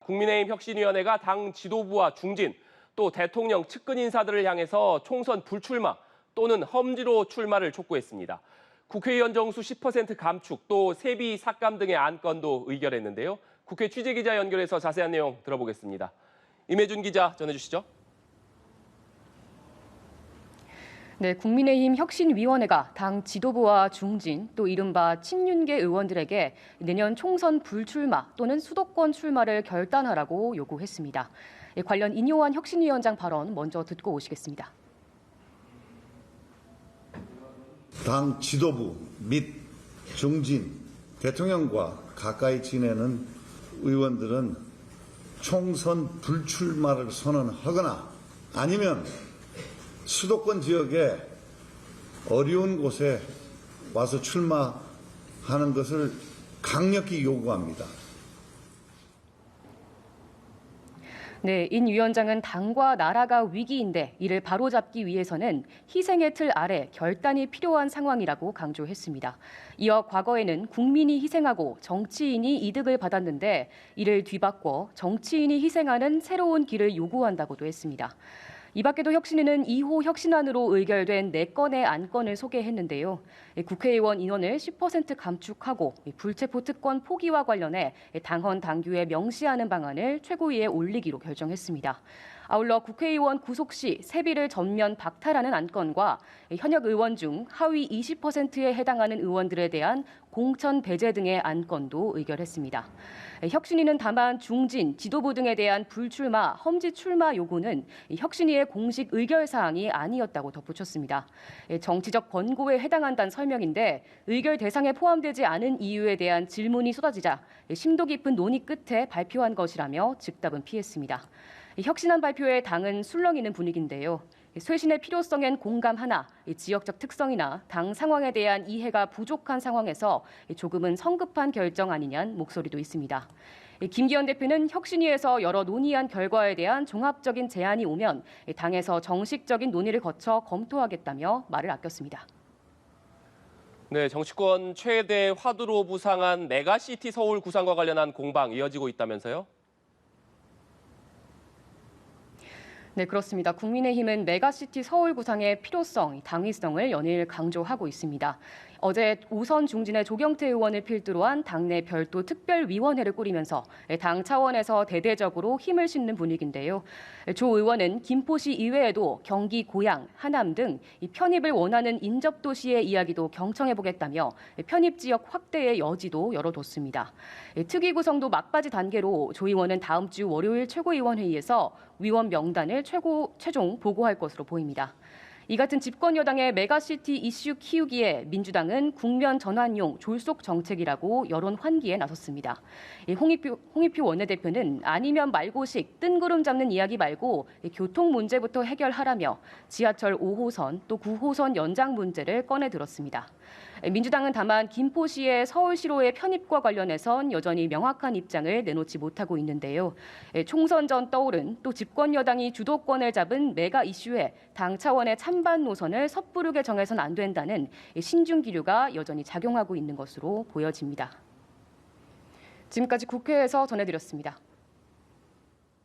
국민의힘 혁신위원회가 당 지도부와 중진, 또 대통령 측근 인사들을 향해서 총선 불출마 또는 험지로 출마를 촉구했습니다. 국회의원 정수 10% 감축, 또 세비 삭감 등의 안건도 의결했는데요. 국회 취재기자 연결해서 자세한 내용 들어보겠습니다. 임혜준 기자 전해주시죠. 네, 국민의힘 혁신위원회가 당 지도부와 중진, 또 이른바 친윤계 의원들에게 내년 총선 불출마 또는 수도권 출마를 결단하라고 요구했습니다. 관련 인요한 혁신위원장 발언 먼저 듣고 오시겠습니다. 당 지도부 및 중진, 대통령과 가까이 지내는 의원들은 총선 불출마를 선언하거나 아니면 수도권 지역에 어려운 곳에 와서 출마하는 것을 강력히 요구합니다. 네, 인 위원장은 당과 나라가 위기인데 이를 바로잡기 위해서는 희생의 틀 아래 결단이 필요한 상황이라고 강조했습니다. 이어 과거에는 국민이 희생하고 정치인이 이득을 받았는데 이를 뒤바꿔 정치인이 희생하는 새로운 길을 요구한다고도 했습니다. 이 밖에도 혁신위는 2호 혁신안으로 의결된 4건의 안건을 소개했는데요. 국회의원 인원을 10% 감축하고 불체포 특권 포기와 관련해 당헌 당규에 명시하는 방안을 최고위에 올리기로 결정했습니다. 아울러 국회의원 구속 시 세비를 전면 박탈하는 안건과 현역 의원 중 하위 20%에 해당하는 의원들에 대한 공천 배제 등의 안건도 의결했습니다. 혁신위는 다만 중진, 지도부 등에 대한 불출마, 험지 출마 요구는 혁신위의 공식 의결 사항이 아니었다고 덧붙였습니다. 정치적 권고에 해당한다는 설명인데 의결 대상에 포함되지 않은 이유에 대한 질문이 쏟아지자 심도 깊은 논의 끝에 발표한 것이라며 즉답은 피했습니다. 혁신안 발표에 당은 술렁이는 분위기인데요. 쇄신의 필요성엔 공감하나 지역적 특성이나 당 상황에 대한 이해가 부족한 상황에서 조금은 성급한 결정 아니냐는 목소리도 있습니다. 김기현 대표는 혁신위에서 여러 논의한 결과에 대한 종합적인 제안이 오면 당에서 정식적인 논의를 거쳐 검토하겠다며 말을 아꼈습니다. 네, 정치권 최대 화두로 부상한 메가시티 서울 구상과 관련한 공방 이어지고 있다면서요? 네, 그렇습니다. 국민의힘은 메가시티 서울 구상의 필요성, 당위성을 연일 강조하고 있습니다. 어제 오선 중진의 조경태 의원을 필두로 한 당내 별도 특별위원회를 꾸리면서 당 차원에서 대대적으로 힘을 싣는 분위기인데요. 조 의원은 김포시 이외에도 경기 고양, 하남 등 편입을 원하는 인접도시의 이야기도 경청해보겠다며 편입 지역 확대의 여지도 열어뒀습니다. 특위 구성도 막바지 단계로 조 의원은 다음 주 월요일 최고위원회의에서 위원 명단을 최종 보고할 것으로 보입니다. 이 같은 집권 여당의 메가시티 이슈 키우기에 민주당은 국면 전환용 졸속 정책이라고 여론 환기에 나섰습니다. 홍익표 원내대표는 아니면 말고식 뜬구름 잡는 이야기 말고 교통 문제부터 해결하라며 지하철 5호선 또 9호선 연장 문제를 꺼내 들었습니다. 민주당은 다만 김포시의 서울시로의 편입과 관련해선 여전히 명확한 입장을 내놓지 못하고 있는데요. 총선 전 떠오른 또 집권 여당이 주도권을 잡은 메가 이슈에 당 차원의 찬반 노선을 섣부르게 정해선 안 된다는 신중 기류가 여전히 작용하고 있는 것으로 보여집니다. 지금까지 국회에서 전해드렸습니다.